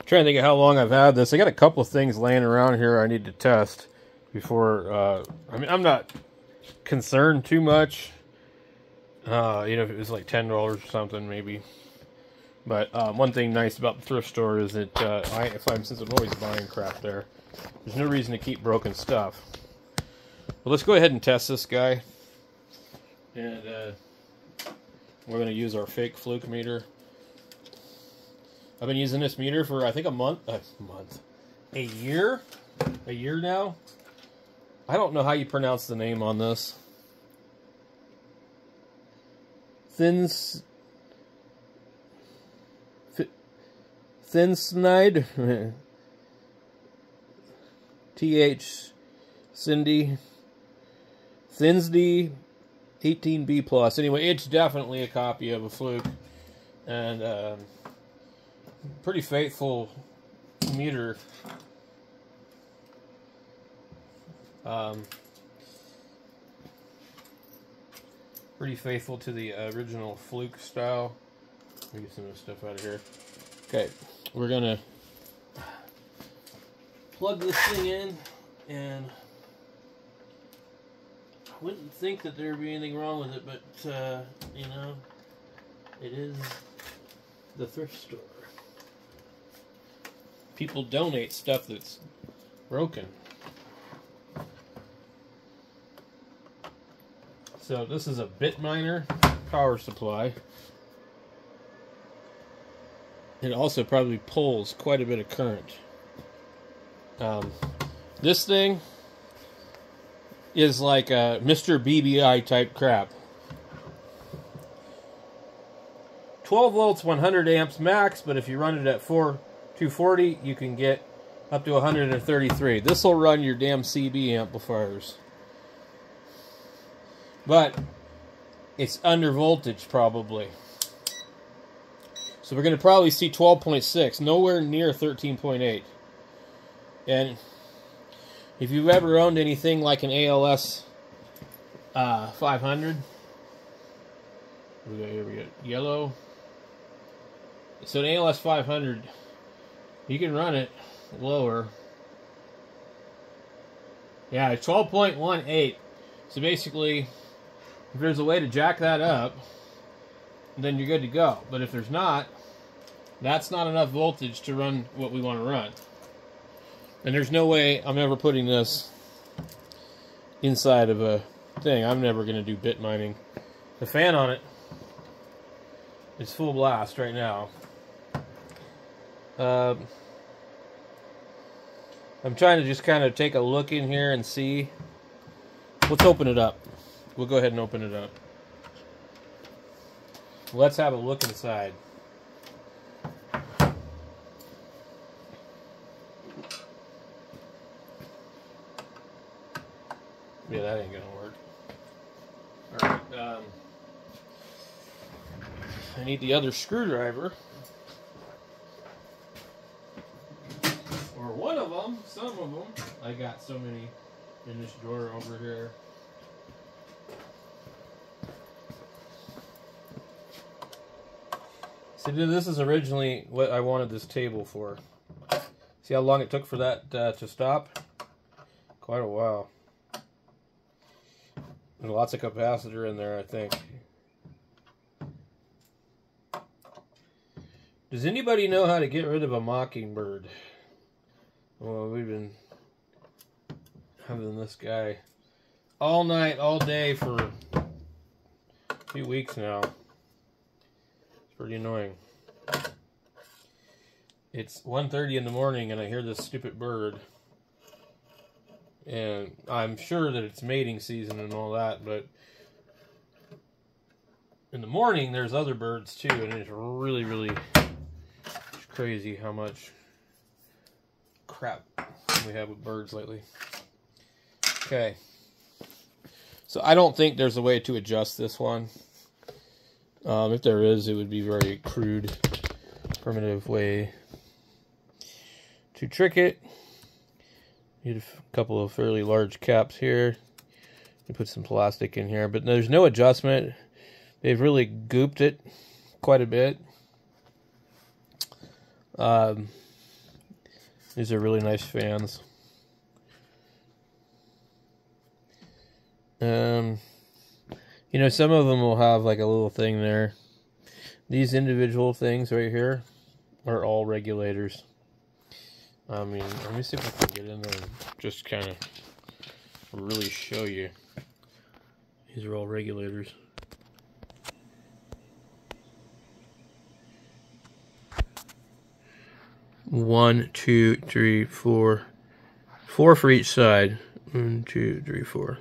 trying to think of how long I've had this. I got a couple of things laying around here I need to test before. I mean, I'm not concerned too much. You know, if it was like $10 or something, maybe. But one thing nice about the thrift store is that since I'm always buying crap there, there's no reason to keep broken stuff. Well, let's go ahead and test this guy. And we're going to use our fake fluke meter. I've been using this meter for, I think, a year now. I don't know how you pronounce the name on this. Thinsnide, TH Cindy Thinsdy 18B plus. Anyway, it's definitely a copy of a fluke, and pretty faithful meter. Pretty faithful to the original fluke style. Let me get some of this stuff out of here. Okay, we're gonna plug this thing in, and I wouldn't think that there'd be anything wrong with it, but you know, it is the thrift store. People donate stuff that's broken. So this is a bit miner power supply. It also probably pulls quite a bit of current. This thing is like a Mr. BBI type crap. 12 volts, 100 amps max, but if you run it at 240, you can get up to 133. This will run your damn CB amplifiers. But it's under voltage probably. So we're going to probably see 12.6, nowhere near 13.8. And if you've ever owned anything like an ALS 500, here we go, yellow. So an ALS 500, you can run it lower. Yeah, 12.18. So basically, if there's a way to jack that up, then you're good to go. But if there's not, that's not enough voltage to run what we want to run. And there's no way I'm ever putting this inside of a thing. I'm never going to do bit mining. The fan on it is full blast right now. I'm trying to just kind of take a look in here and see. Let's open it up. We'll go ahead and open it up. Let's have a look inside. Yeah, that ain't gonna work. Alright, I need the other screwdriver. Or one of them, some of them. I got so many in this drawer over here. See, this is originally what I wanted this table for. See how long it took for that to stop? Quite a while. There's lots of capacitor in there, I think. Does anybody know how to get rid of a mockingbird? Well, we've been having this guy all night, all day for a few weeks now. Pretty annoying. It's 1:30 in the morning and I hear this stupid bird. And I'm sure that it's mating season and all that, but in the morning there's other birds too, and it's really, really crazy how much crap we have with birds lately. Okay. So I don't think there's a way to adjust this one. If there is, it would be a very crude, primitive way to trick it. Need a couple of fairly large caps here. You put some plastic in here, but there's no adjustment. They've really gooped it quite a bit. These are really nice fans. You know, some of them will have like a little thing there. These individual things right here are all regulators. I mean, let me see if I can get in there and just kind of really show you. These are all regulators. One, two, three, four. 4 for each side. 1, 2, 3, 4.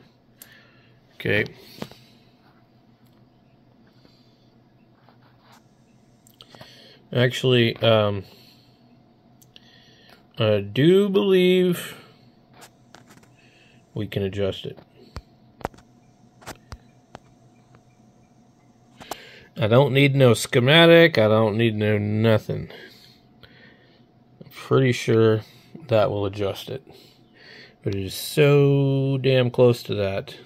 Okay. Actually, I do believe we can adjust it. I don't need no schematic. I don't need no nothing. I'm pretty sure that will adjust it. But it is so damn close to that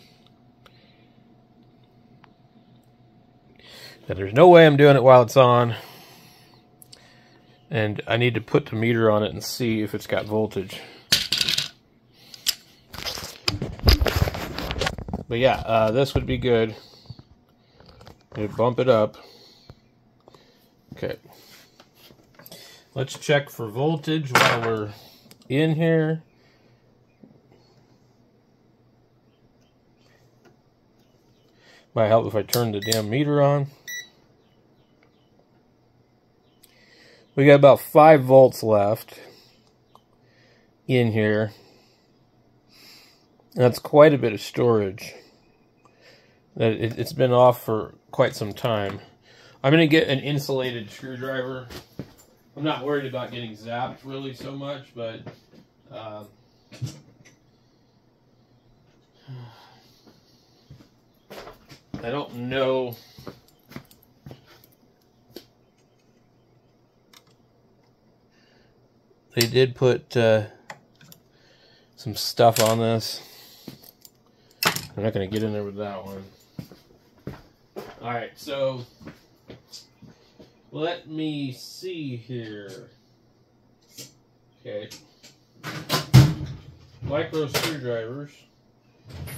that there's no way I'm doing it while it's on. And I need to put the meter on it and see if it's got voltage. But yeah, this would be good. You bump it up. Okay. Let's check for voltage while we're in here. Might help if I turn the damn meter on. We got about 5 volts left in here. That's quite a bit of storage. It's been off for quite some time. I'm going to get an insulated screwdriver. I'm not worried about getting zapped really so much, but I don't know. They did put some stuff on this. I'm not going to get in there with that one. Alright, so let me see here. Okay. Micro screwdrivers.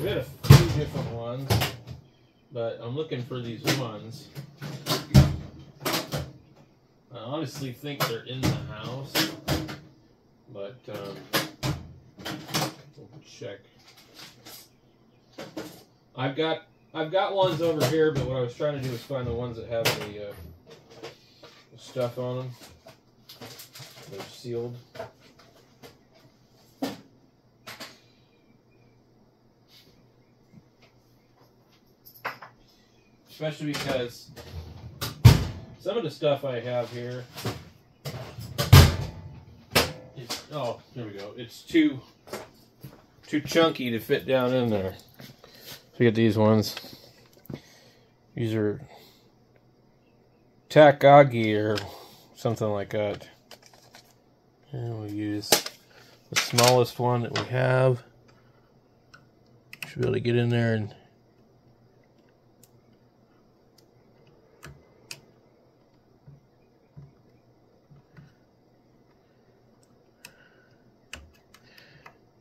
We had a few different ones, but I'm looking for these ones. I honestly think they're in the house, but we'll check. I've got ones over here, but what I was trying to do was find the ones that have the stuff on them. They're sealed. Especially because some of the stuff I have here is, oh, there we go. It's too chunky to fit down in there. So you get these ones. These are Takagi or something like that. And we'll use the smallest one that we have. Should be able to get in there and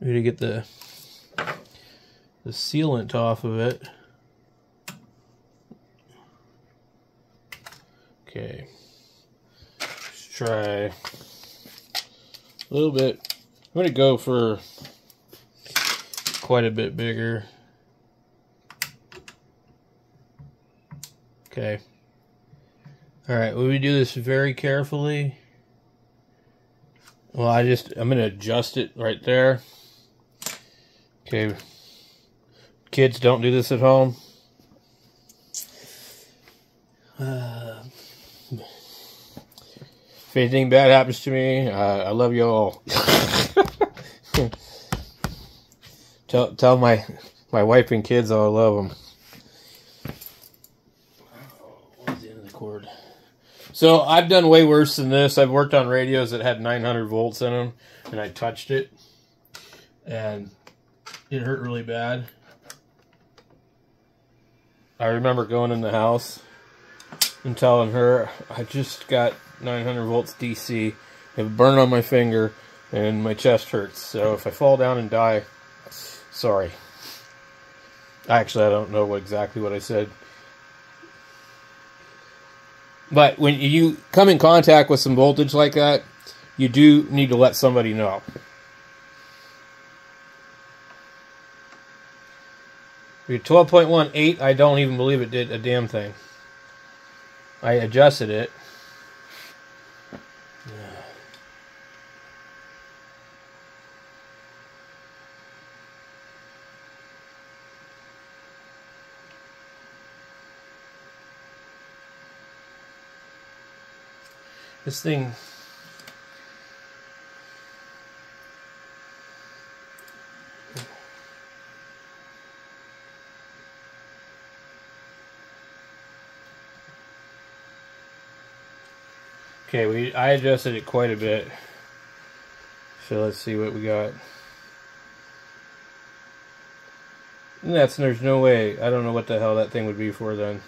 we need to get the sealant off of it. Okay, let's try a little bit. I'm going to go for quite a bit bigger. Okay. Alright, will we do this very carefully? Well, I'm going to adjust it right there. Okay. Kids, don't do this at home. If anything bad happens to me, I love you all. Tell my wife and kids I love them. What's the end of the cord? So I've done way worse than this. I've worked on radios that had 900 volts in them, and I touched it, and it hurt really bad. I remember going in the house and telling her I just got 900 volts DC. I have a burn on my finger. and my chest hurts. So if I fall down and die, sorry. Actually, I don't know exactly what I said. But when you come in contact with some voltage like that, you do need to let somebody know. With 12.18, I don't even believe it did a damn thing. I adjusted it. This thing... Okay, I adjusted it quite a bit. So let's see what we got. There's no way. I don't know what the hell that thing would be for then.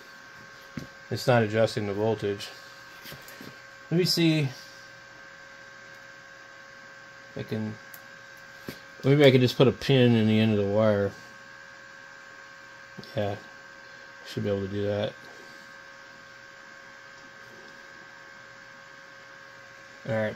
It's not adjusting the voltage. Let me see if I can... Maybe I could just put a pin in the end of the wire. Yeah, should be able to do that. Alright.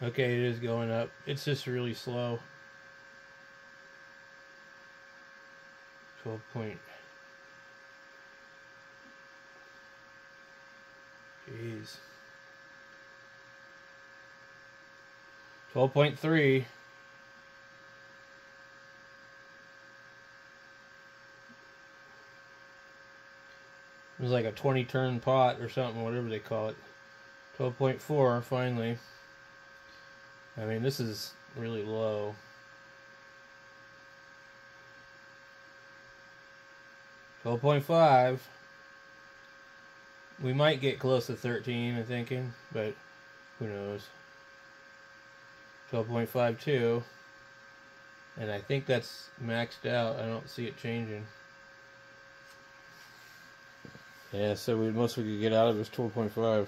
Okay, it is going up. It's just really slow. 12 point. Jeez. 12.3. It was like a 20 turn pot or something, whatever they call it. 12.4 finally. I mean, this is really low. 12.5. We might get close to 13, I'm thinking, but who knows. 12.52. And I think that's maxed out. I don't see it changing. Yeah, so the most we could get out of it is 12.5.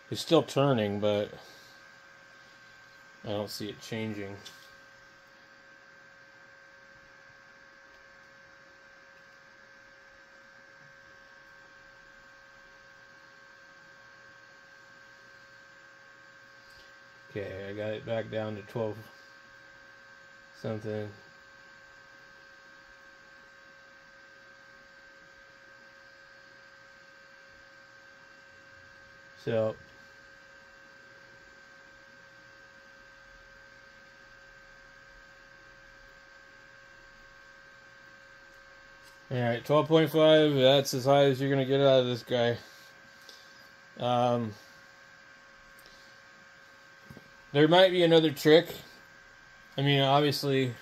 It's still turning, but I don't see it changing. Okay, I got it back down to 12 something. So alright, 12.5, that's as high as you're going to get out of this guy. There might be another trick. I mean, obviously,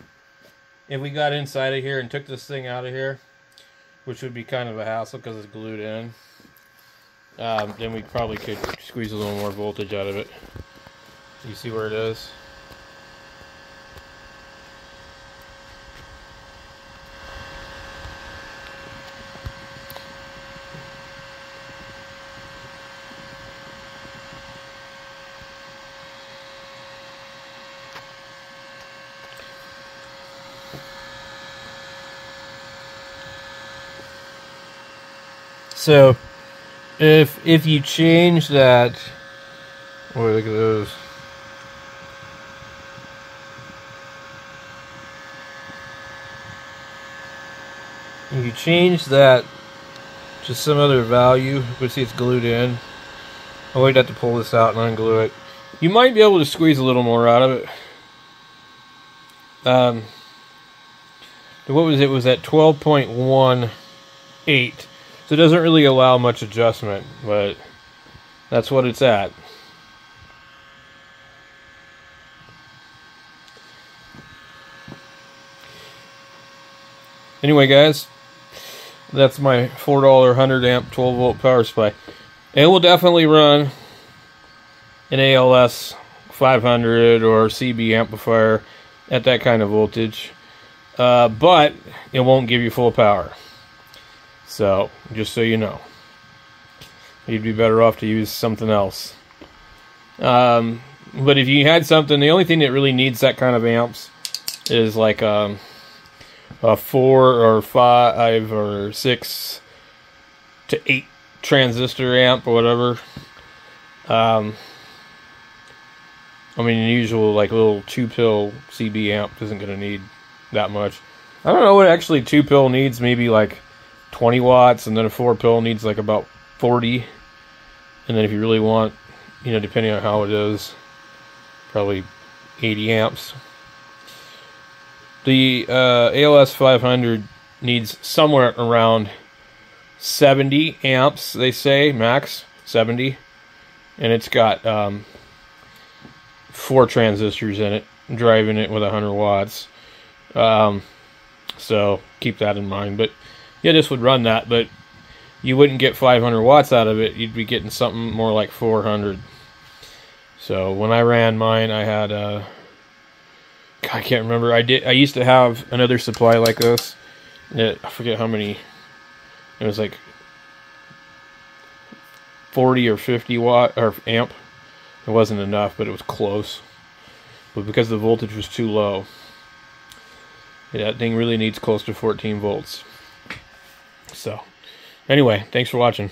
if we got inside of here and took this thing out of here, which would be kind of a hassle because it's glued in, then we probably could squeeze a little more voltage out of it. You see where it is? So, if you change that, boy, look at those. If you change that to some other value, we see it's glued in. Oh, we'd have to pull this out and unglue it. You might be able to squeeze a little more out of it. What was it? It was at 12.18. So it doesn't really allow much adjustment, but that's what it's at. anyway, guys, that's my $4 100 amp 12 volt power supply. It will definitely run an ALS 500 or CB amplifier at that kind of voltage, but it won't give you full power. So, just so you know, you'd be better off to use something else. But if you had something, the only thing that really needs that kind of amps is like a 4 or 5 or 6 to 8 transistor amp or whatever. I mean, the usual like little 2-pill CB amp isn't going to need that much. I don't know what actually 2-pill needs, maybe like 20 watts, and then a 4-pill needs like about 40. And then if you really want, you know, depending on how it is, probably 80 amps. The ALS 500 needs somewhere around 70 amps, they say, max 70. And it's got 4 transistors in it, driving it with 100 watts. So keep that in mind. But yeah, this would run that, but you wouldn't get 500 watts out of it. You'd be getting something more like 400. So when I ran mine, I had I can't remember. I used to have another supply like this. I forget how many. It was like 40 or 50 watt or amp. It wasn't enough, but it was close. But because the voltage was too low, yeah, that thing really needs close to 14 volts. So, anyway, thanks for watching.